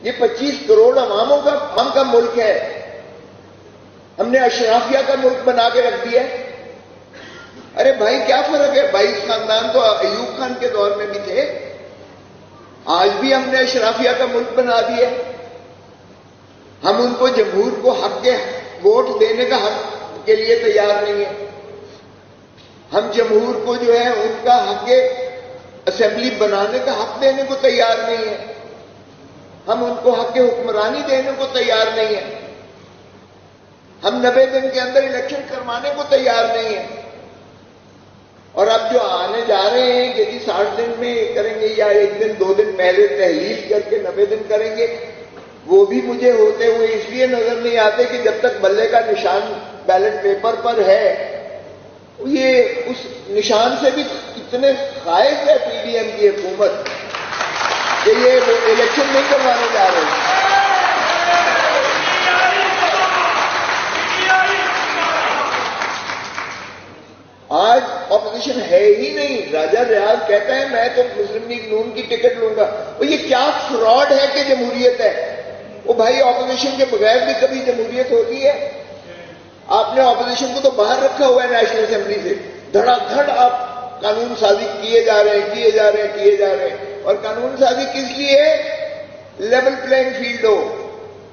یہ 25 کروڑ عواموں کا ملک ہے. ہم نے اشرافیہ کا ملک بنا کے رکھ دیا ہے. ارے بھائی کیا فرق ہے؟ 22 خاندان تو ایوب خان کے دور میں بھی تھے. آج بھی ہم نے اشرافیہ کا ملک بنا دیا. ہم ان کو جمہور کو حق کے ووٹ دینے کا حق کے لیے تیار نہیں ہیں. ہم جمہور کو جو ہے ان کا حق اسمبلی بنانے کا حق دینے کو تیار نہیں ہیں. ہم ان کو حق حکمرانی دینے کو تیار نہیں ہیں. ہم 90 دن کے اندر الیکشن کروانے کو تیار نہیں ہیں. اور اب جو آنے جا رہے ہیں کہ جی 60 دن میں کریں گے یا 1 دن 2 دن پہلے تحلیل کر کے 90 دن کریں گے، وہ بھی مجھے ہوتے ہوئے اس لیے نظر نہیں آتے کہ جب تک بلے کا نشان بیلٹ پیپر پر ہے، یہ اس نشان سے بھی اتنے خائف ہے پی ڈی ایم کی حکومت کہ یہ الیکشن نہیں کروانے جا رہے ہیں. آج اپوزیشن ہے ہی نہیں. راجہ ریاض کہتا ہے میں تو مسلم لیگ نون کی ٹکٹ لوں گا. یہ کیا فراڈ ہے کہ جمہوریت ہے؟ وہ بھائی اپوزیشن کے بغیر بھی کبھی جمہوریت ہوتی ہے؟ آپ نے اپوزیشن کو تو باہر رکھا ہوا ہے نیشنل اسمبلی سے. دھڑا دھڑ آپ قانون سازی کیے جا رہے ہیں. اور قانون سازی کس لیے؟ لیول پلینگ فیلڈ ہو.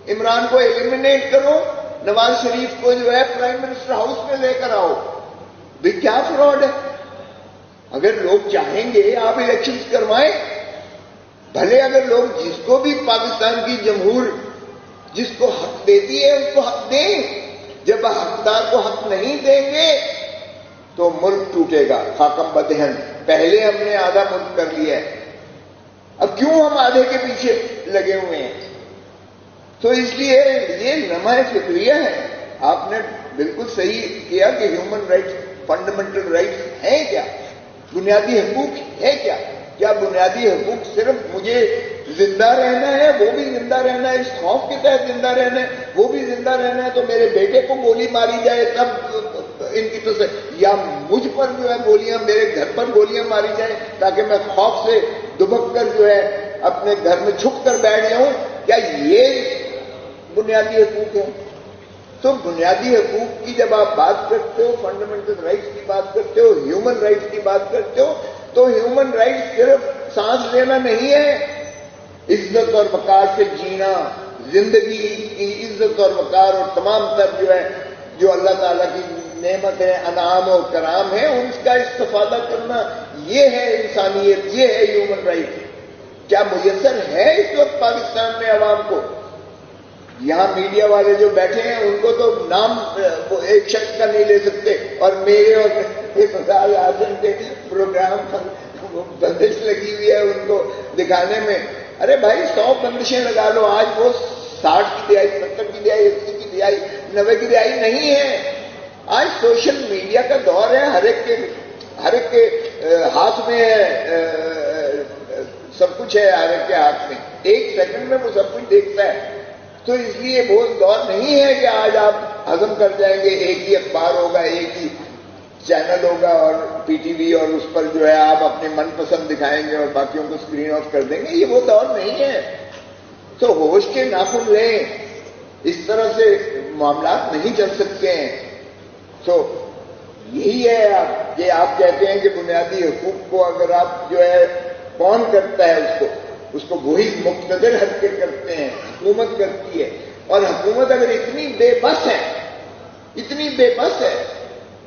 عمران کو ایلیمنیٹ کرو، نواز شریف کو جو ہے پرائم منسٹر ہاؤس میں لے کر آؤ. بھی کیا فراڈ ہے؟ اگر لوگ چاہیں گے آپ الیکشنز کروائیں. بھلے اگر لوگ جس کو بھی پاکستان کی جمہور جس کو حق دیتی ہے اس کو حق دیں. جب حقدار کو حق نہیں دیں گے تو ملک ٹوٹے گا. خاکم بدہن. پہلے ہم نے آدھا ملک کر لیا ہے، اب کیوں ہم آدھے کے پیچھے لگے ہوئے ہیں؟ تو اس لیے یہ لمحہ فکریہ ہے. آپ نے بالکل صحیح کیا کہ ہیومن رائٹس، فنڈامنٹل رائٹس ہیں کیا؟ بنیادی حقوق ہے کیا؟ کیا بنیادی حقوق صرف مجھے زندہ رہنا ہے، وہ بھی زندہ رہنا ہے، اس خوف کے تحت زندہ رہنا ہے، وہ بھی زندہ رہنا ہے تو میرے بیٹے کو گولی ماری جائے تب ان کی یا مجھ پر جو ہے گولیاں، میرے گھر پر گولیاں ماری جائیں تاکہ میں خوف سے دبک کر جو ہے اپنے گھر میں چھپ کر بیٹھ جاؤں؟ کیا یہ بنیادی حقوق ہیں؟ تو بنیادی حقوق کی جب آپ بات کرتے ہو، فنڈامنٹل رائٹس کی بات کرتے ہو، ہیومن رائٹس کی بات کرتے ہو، تو ہیومن رائٹس صرف سانس لینا نہیں ہے، عزت اور وقار سے جینا، زندگی کی عزت اور وقار اور تمام تر جو ہے جو اللہ تعالیٰ کی نعمت ہے، انعام و کرام ہے، ان کا استفادہ کرنا، یہ ہے انسانیت، یہ ہے ہیومن رائٹ. کیا میسر ہے اس وقت پاکستان میں عوام کو؟ یہاں میڈیا والے جو بیٹھے ہیں ان کو تو نام ایک شخص کا نہیں لے سکتے، اور میرے اور فضال اعظم کے پروگرام پر بندش لگی ہوئی ہے ان کو دکھانے میں. ارے بھائی 100 بندشیں لگا لو، آج وہ 60 کی دہائی، 70 کی دہائی، 80 کی دہائی، 90 کی دہائی نہیں ہے. آج سوشل میڈیا کا دور ہے، ہر ایک کے ہاتھ میں سب کچھ ہے، ہر ایک کے ہاتھ میں 1 سیکنڈ میں وہ سب کچھ دیکھتا ہے. تو اس لیے وہ دور نہیں ہے کہ آج آپ ہضم کر جائیں گے، ایک ہی اخبار ہوگا، ایک ہی چینل ہوگا اور پی ٹی وی، اور اس پر جو ہے آپ اپنے من پسند دکھائیں گے اور باقیوں کو اسکرین آف کر دیں گے. یہ وہ دور نہیں ہے. تو ہوش کے ناخن لیں، اس طرح سے معاملات نہیں چل سکتے ہیں. تو یہی ہے کہ آپ کہتے ہیں کہ بنیادی حقوق کو اگر آپ جو ہے کون کرتا ہے اس کو وہی مقتدر حرکت کرتے ہیں، حکومت کرتی ہے. اور حکومت اگر اتنی بے بس ہے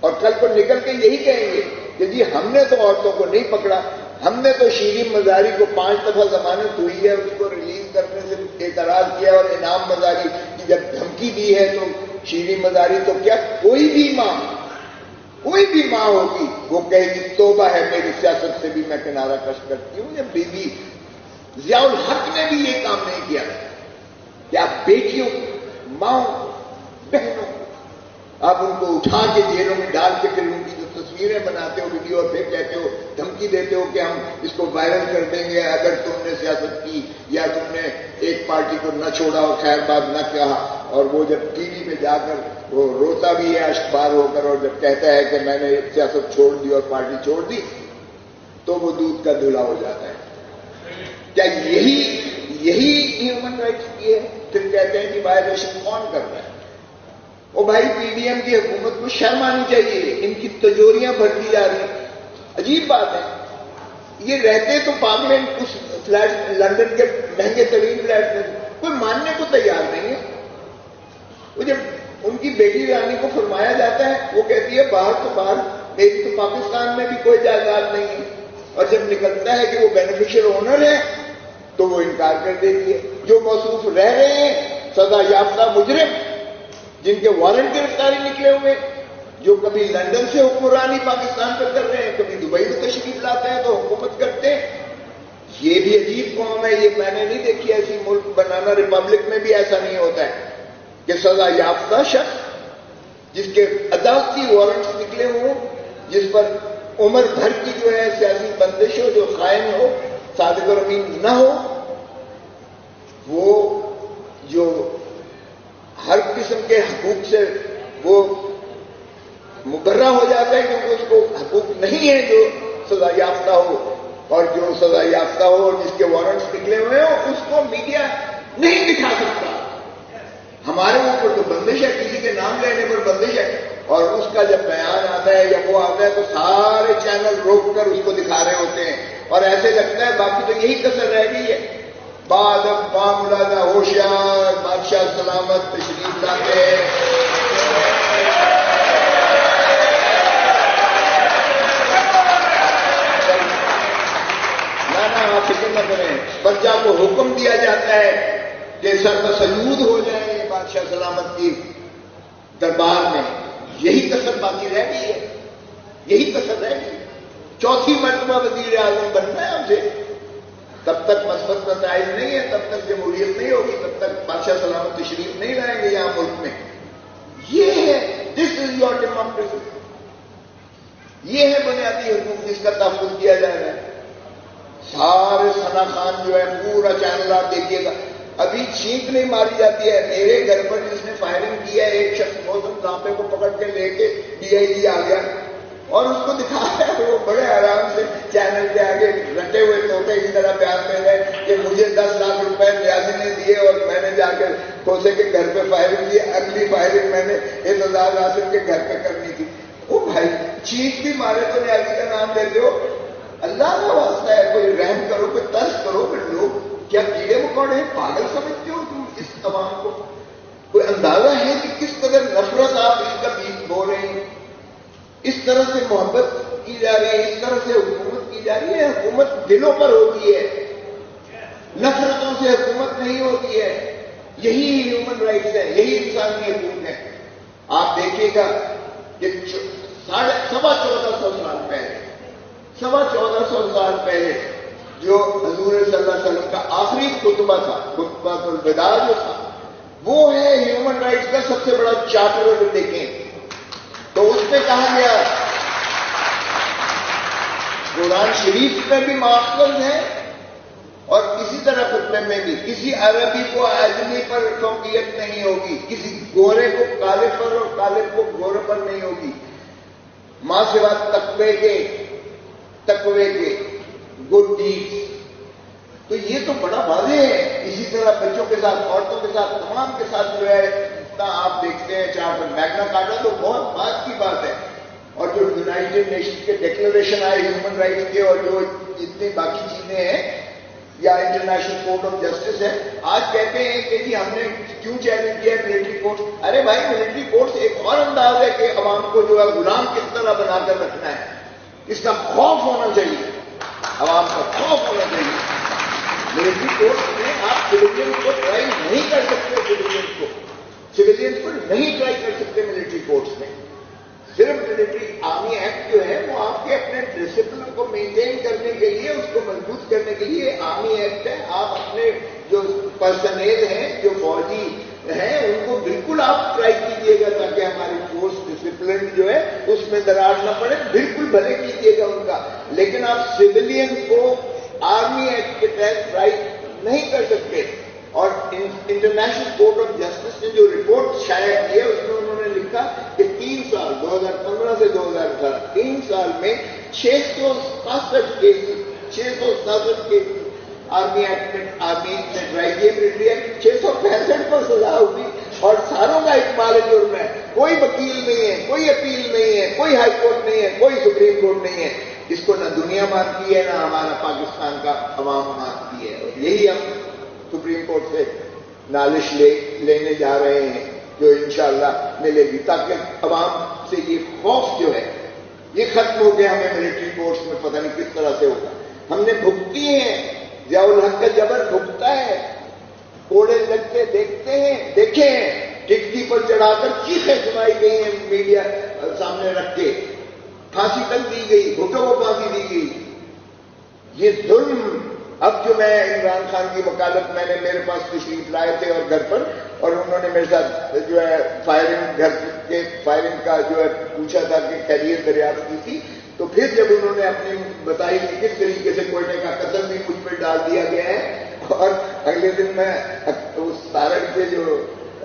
اور کل کو نکل کے یہی کہیں گے کہ جی ہم نے تو عورتوں کو نہیں پکڑا، ہم نے تو شیریں مزاری کو 5 دفعہ ضمانت ہوئی ہے اس کو ریلیز کرنے سے اعتراض کیا، اور انعام مزاری کی جب دھمکی دی ہے تو شیریں مزاری، تو کیا کوئی بھی ماں ہوگی وہ کہے گی توبہ ہے میری سیاست سے بھی میں کنارہ کش کرتی ہوں. یہ بی بی ضیاء الحق نے بھی یہ کام نہیں کیا کہ آپ بیٹیوں، ماں، بہنوں، آپ ان کو اٹھا کے جیلوں میں ڈال کے پھر ان کی جو تصویریں بناتے ہو ویڈیو، اور پھر کہتے ہو، دھمکی دیتے ہو کہ ہم اس کو وائرل کر دیں گے اگر تم نے سیاست کی یا تم نے ایک پارٹی کو نہ چھوڑا اور خیر بات نہ کہا. اور وہ جب ٹی وی پہ جا کر وہ روتا بھی ہے اشکبار ہو کر، اور جب کہتا ہے کہ میں نے سیاست چھوڑ دی اور پارٹی چھوڑ دی، تو وہ دودھ کا دھلا ہو جاتا ہے. کیا یہی ہیومن رائٹس کی ہے. پھر کہتے ہیں کہ وائلیشن کون کر رہا ہے؟ وہ بھائی پی ڈی ایم کی حکومت کو شرم آنی چاہیے، ان کی تجوریاں بھرتی جا رہی ہیں. عجیب بات ہے، یہ رہتے تو پارلیمنٹ اس فلیٹ لندن کے مہنگے ترین فلیٹ میں، کوئی ماننے کو تیار نہیں ہے. وہ جب ان کی بیٹی رانی کو فرمایا جاتا ہے، وہ کہتی ہے باہر تو باہر، میری تو پاکستان میں بھی کوئی جائیداد نہیں ہے. اور جب نکلتا ہے کہ وہ بینیفیشل اونر ہے تو وہ انکار کر دیتی ہے. جو موصوف رہ رہے ہیں سزا یافتہ مجرم جن کے وارنٹ گرفتاری نکلے ہوئے، جو کبھی لندن سے حکمرانی پاکستان پر کر رہے ہیں، کبھی دبئی میں تشریف لاتے ہیں تو حکومت کرتے ہیں. یہ بھی عجیب قوم ہے، یہ میں نے نہیں دیکھی ایسی. ملک بنانا ریپبلک میں بھی ایسا نہیں ہوتا ہے کہ سزا یافتہ شخص جس کے عدالتی وارنٹس نکلے ہوں، جس پر عمر بھر کی جو ہے سیاسی بندش ہو، جو قائم ہو، صادق اور امین نہ ہو، وہ جو ہر قسم کے حقوق سے وہ مقررہ ہو جاتا ہے کیونکہ اس کو حقوق نہیں ہے جو سزا یافتہ ہو. اور جو سزا یافتہ ہو اور جس کے وارنٹس نکلے ہوئے ہوں اس کو میڈیا نہیں دکھا سکتا. ہمارے اوپر تو بندش ہے، کسی کے نام لینے پر بندش ہے. اور اس کا جب بیان آتا ہے یا وہ آتا ہے تو سارے چینل روک کر اس کو دکھا رہے ہوتے ہیں. اور ایسے لگتا ہے باقی تو یہی کسر رہ گئی ہے. بعد اب باملادہ ہوشیار بادشاہ سلامت تشریف لاتے ہیں. فکر نہ کریں، پر جب وہ حکم دیا جاتا ہے کہ سر بسجود ہو جائے بادشاہ سلامت کی دربار میں، یہی کسر باقی رہ گئی ہے. یہی کسر رہ گئی. چوتھی مرتبہ وزیر اعظم بننا ہے ہم سے. تب تک مثبت نتائج نہیں ہے، تب تک جمہوریت نہیں ہوگی، تب تک بادشاہ سلامت تشریف نہیں لائیں گے یہاں ملک میں. یہ ہے دس از یور ڈیموکریسی. یہ ہے بنیادی حقوق جس کا تحفظ کیا جا رہا ہے. سارے ثنا خان جو ہے پورا چینل آپ دیکھیے گا. ابھی چھینک نہیں ماری جاتی ہے. میرے گھر پر جس نے فائرنگ کی ہے ایک شخص موسم ضابطے کو پکڑ کے لے کے ڈی آئی جی آ گیا اور اس کو دکھایا. وہ بڑے آرام سے چینل پہ آگے رٹے ہوئے طوطے کی طرح بیان میں گئے کہ مجھے 10 لاکھ روپے نیازی نے دیے اور میں نے جا کر کھوسے کے گھر پہ فائرنگ کی. اگلی فائرنگ میں نے اعتزاز حاصل کے گھر پہ کرنی تھی. وہ بھائی چینک بھی مارے تو نیازی کا نام لیتے ہو. اللہ کا واسطہ ہے کوئی رحم کرو، کوئی ترس کرو. کہ لوگ کیا کیڑے مکوڑے ہیں؟ پاگل سمجھتے ہو تم اس عوام کو؟ کوئی اندازہ ہے کہ کس قدر نفرت آپ اس کا بیج بو رہے ہیں؟ اس طرح سے محبت کی جا رہی ہے، اس طرح سے حکومت کی جا رہی ہے. حکومت دلوں پر ہوتی ہے، نفرتوں سے حکومت نہیں ہوتی ہے. یہی ہیومن رائٹس ہے، یہی انسانی حقوق ہے. آپ دیکھیے گا کہ 1450 سال پہلے 1450 سال پہلے جو حضور صلی اللہ علیہ وسلم کا آخری خطبہ تھا، خطبہ الوداع جو تھا، وہ ہے ہیومن رائٹس کا سب سے بڑا چارٹر. اگر دیکھیں تو اس میں کہا گیا، قرآن شریف میں بھی ماخذ ہے اور اسی طرح خطبے میں بھی. کسی عربی کو اجمی پر فوقیت نہیں ہوگی، کسی گورے کو کالے پر اور کالے کو گورے پر نہیں ہوگی. ماں سوا تقوی کے گڈ ڈیڈس. تو یہ تو بڑا واضح ہے. اسی طرح بچوں کے ساتھ، عورتوں کے ساتھ، تمام کے ساتھ جو ہے اتنا آپ دیکھتے ہیں چارٹر. میگنا کارٹا تو بہت بات کی بات ہے. اور جو یونائٹڈ نیشن کے ڈکلریشن آئے ہیومن رائٹس کے اور جو جتنی باقی چیزیں ہیں یا انٹرنیشنل کورٹ آف جسٹس ہے، آج کہتے ہیں کہ جی ہم نے کیوں چیلنج کیا ملٹری کورٹ. ارے بھائی ملٹری کورٹ سے ایک اور انداز ہے کہ عوام کو جو ہے غلام کس طرح بنا کر رکھنا ہے. اس کا خوف ہونا چاہیے، عوام کا خوف ہونا چاہیے. ملٹری کورٹ میں آپ سویلین کو ٹرائی نہیں کر سکتے. سویلین کو نہیں ٹرائی کر سکتے ملٹری کورٹس میں. صرف ملٹری آرمی ایکٹ جو ہے وہ آپ کے اپنے ڈسپلن کو مینٹین کرنے کے لیے، اس کو مضبوط کرنے کے لیے آرمی ایکٹ ہے. آپ اپنے جو پرسنل ہیں، جو فوجی ہیں، ان کو بالکل آپ ٹرائی کیجیے گا تاکہ ہماری فورس ڈسپلن جو ہے اس میں دراڑ نہ پڑے. بالکل بھلے کیجیے گا ان کا، لیکن آپ سویلین کو آرمی ایکٹ کے تحت ٹرائی نہیں کر سکتے. اور انٹرنیشنل کورٹ آف جسٹس نے جو رپورٹ شائع کی ہے اس میں انہوں نے لکھا کہ 3 سال 2015 سے 2018 3 سال میں 667 کیس آرمی ایکٹ میں آرمی نے ٹرائی کیے، ملٹری ایکٹ 665 کو سزا ہوئی اور ساروں کا اقبال جرم ہے. کوئی وکیل نہیں ہے، کوئی اپیل نہیں ہے، کوئی ہائی کورٹ نہیں ہے، کوئی سپریم کورٹ نہیں ہے جس کو نہ دنیا مانتی ہے نہ ہمارا پاکستان کا عوام مانتی ہے. اور یہی ہم سپریم کورٹ سے نالش لینے جا رہے ہیں جو انشاءاللہ ملے گی، تاکہ عوام سے یہ خوف جو ہے یہ ختم ہو گیا. ہمیں ملٹری کورٹس میں پتہ نہیں کس طرح سے ہوگا. ہم نے بھگتی ہیں، ضیاء الحق کا جبر بھگتا ہے، کوڑے لگتے دیکھے ہیں، ٹکٹی پر چڑھا کر چیخیں سنائی گئی ہیں میڈیا سامنے رکھ کے، پھانسی تک دی گئی، بھٹو کو پھانسی دی گئی. یہ ظلم. اب جو میں عمران خان کی وکالت میں نے میرے پاس تشریف لائے تھے اور گھر پر، اور انہوں نے میرے ساتھ جو ہے فائرنگ گھر کے فائرنگ کا جو ہے پوچھا تھا کہ خیریت دریافت کی تھی. تو پھر جب انہوں نے اپنی بتائی کہ کس طریقے سے کوئٹے کا قتل بھی مجھ پہ ڈال دیا گیا ہے، اور اگلے دن میں اس تارڑ کے جو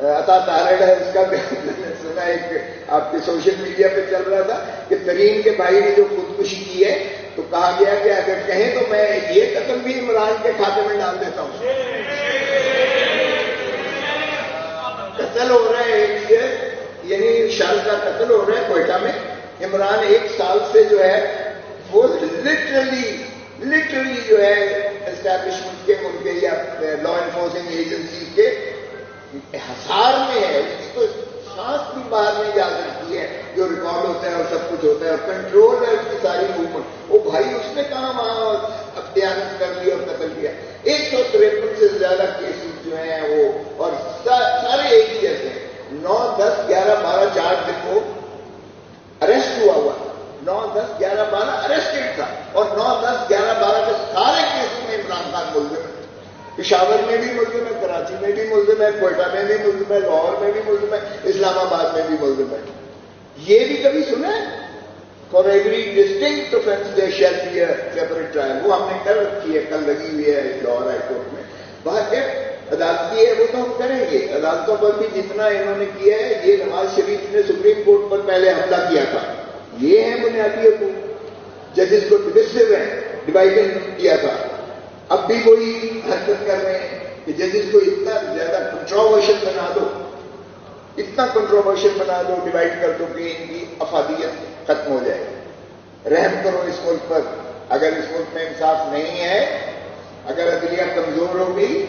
عطا تارڑ ہے اس کا میں نے سنا ایک آپ کے سوشل میڈیا پہ چل رہا تھا کہ ترین کے بھائی نے جو خودکشی کی ہے تو کہا گیا کہ اگر کہیں تو میں یہ قتل بھی عمران کے کھاتے میں ڈال دیتا ہوں. قتل ہو رہا ہے ایک یعنی شال کا قتل ہو رہا ہے کوئٹہ میں. عمران 1 سال سے جو ہے وہ لٹرلی جو ہے اسٹیبلشمنٹ کے ان کے یا لا انفورسنگ ایجنسیز کے حصار میں ہے. اس کی تو سانس بھی باہر نہیں جا سکتی ہے، جو ریکارڈ ہوتا ہے اور سب کچھ ہوتا ہے اور کنٹرول ہے اس کی ساری موومنٹ. وہ بھائی اس نے کہاں وہاں اختیارت کر لیا اور قتل کیا. 153 سے زیادہ کیسز جو ہیں وہ، اور سارے ایک ہی جیسے ہیں. 9, 10, 11, 12 4 دن کو اریسٹ ہوا 9, 10, 11, 12 اریسٹڈ تھا، اور 9, 10, 11, 12 کے سارے کیسوں میں عمران خان ملزم ہے. پشاور میں بھی ملزم ہے، کراچی میں بھی ملزم ہے، کوئٹہ میں بھی ملزم ہے، لاہور میں بھی ملزم ہے، اسلام آباد میں بھی ملزم ہے. یہ بھی کبھی سنا ہے؟ For every distinct offense there shall be a separate trial. وہ ہم نے کر رکھی ہے، کل لگی ہوئی ہے لاہور ہائی کورٹ میں. باقی عدالتی ہے وہ تو ہم کریں گے. عدالتوں پر بھی جتنا انہوں نے کیا ہے، یہ نواز شریف نے سپریم کورٹ پر پہلے حملہ کیا تھا. یہ ہے بنیادی حقوق. ججز کو ڈویسو ہے، ڈیوائڈنگ کیا تھا. اب بھی وہی حرکت کر رہے ہیں کہ ججز کو اتنا زیادہ کنٹروورشل بنا دو، اتنا کنٹروورشل بنا دو، ڈیوائڈ کر دو کہ ان کی افادیت ختم ہو جائے. رحم کرو اس ملک پر. اگر اس ملک میں انصاف نہیں ہے، اگر عدلیہ کمزور ہو گئی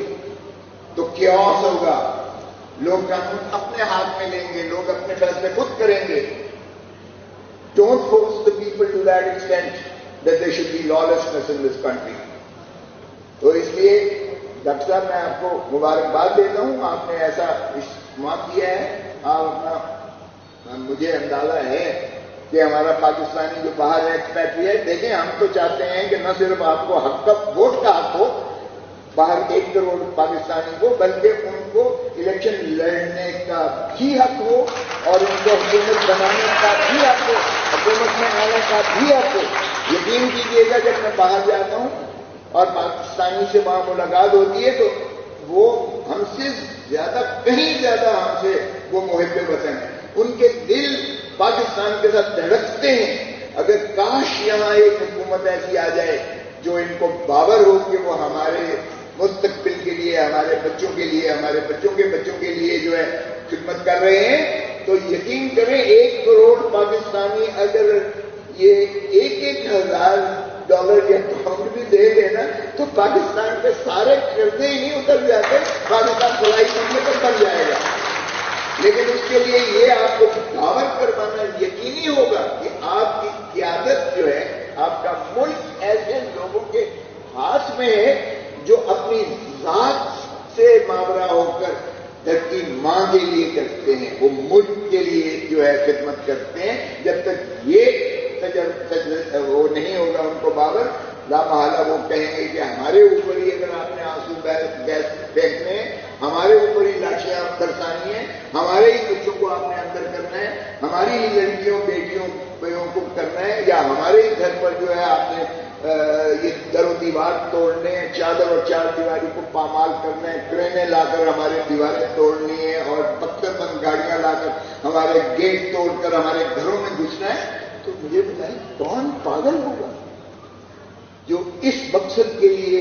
تو کیوس ہوگا. لوگ قانون اپنے ہاتھ میں لیں گے، لوگ اپنے فیصلے خود کریں گے. Don't force the people to that extent that there should be lawlessness in this country. تو اس لیے ڈاکٹر صاحب میں آپ کو مبارکباد دیتا ہوں، آپ نے ایسا اجتماع کیا ہے. آپ اپنا مجھے اندازہ ہے کہ ہمارا پاکستانی جو باہر ہے ایکسپیٹریٹ، دیکھیں ہم تو چاہتے ہیں کہ نہ صرف آپ کو حق کا ووٹ کا حق ہو باہر 1 کروڑ پاکستانی کو، بلکہ ان کو الیکشن لڑنے کا بھی حق ہو اور ان کو حکومت بنانے کا بھی حق ہو، حکومت میں آنے کا بھی حق ہو. یقین کیجیے گا جب میں باہر جاتا ہوں اور پاکستانی سے وہاں ملاقات ہوتی ہے تو وہ ہم سے زیادہ، کہیں زیادہ ہم سے وہ محب وطن ہیں. ان کے دل پاکستان کے ساتھ دھڑکتے ہیں. اگر کاش یہاں ایک حکومت ایسی آ جائے جو ان کو باور ہو کہ وہ ہمارے مستقبل کے لیے، ہمارے بچوں کے لیے، ہمارے بچوں کے بچوں کے لیے جو ہے خدمت کر رہے ہیں، تو یقین کریں 1 کروڑ پاکستانی اگر یہ 1,000 ڈالر یا پاؤنڈ بھی دے دینا تو پاکستان کے سارے قرضے ہی نہیں اتر جاتے. پاکستان فلائی کرنے پر بن جائے گا. لیکن اس کے لیے یہ آپ کو باور کروانا یقینی ہوگا کہ آپ کی قیادت جو ہے، آپ کا ملک ایسے لوگوں کے ہاتھ میں ہے جو اپنی ذات سے ماورا ہو کر دھرتی ماں کے لیے کرتے ہیں. وہ ملک کے لیے جو ہے خدمت کرتے ہیں. جب تک یہ وہ نہیں ہوگا ان کو باور، لا محالہ وہ کہیں گے کہ ہمارے اوپر ہی اگر آپ نے آنسو گیس پھینکنے ہیں، ہمارے اوپر ہی لاٹیاں برسانی ہیں، ہمارے ہی بچوں کو آپ نے اندر کرنا ہے، ہماری ہی لڑکیوں بیٹیوں کو کرنا ہے، یا ہمارے ہی گھر پر جو ہے آپ نے یہ در و دیوار توڑنے ہیں، چادر اور 4 دیواری کو پامال کرنا ہے، کرینے لا کر ہمارے دیواریں توڑنی ہے اور پتھر بند گاڑیاں لا کر ہمارے گیٹ توڑ کر ہمارے گھروں میں گھسنا ہے. تو مجھے بتائیں کون پاگل ہوگا جو اس مقصد کے لیے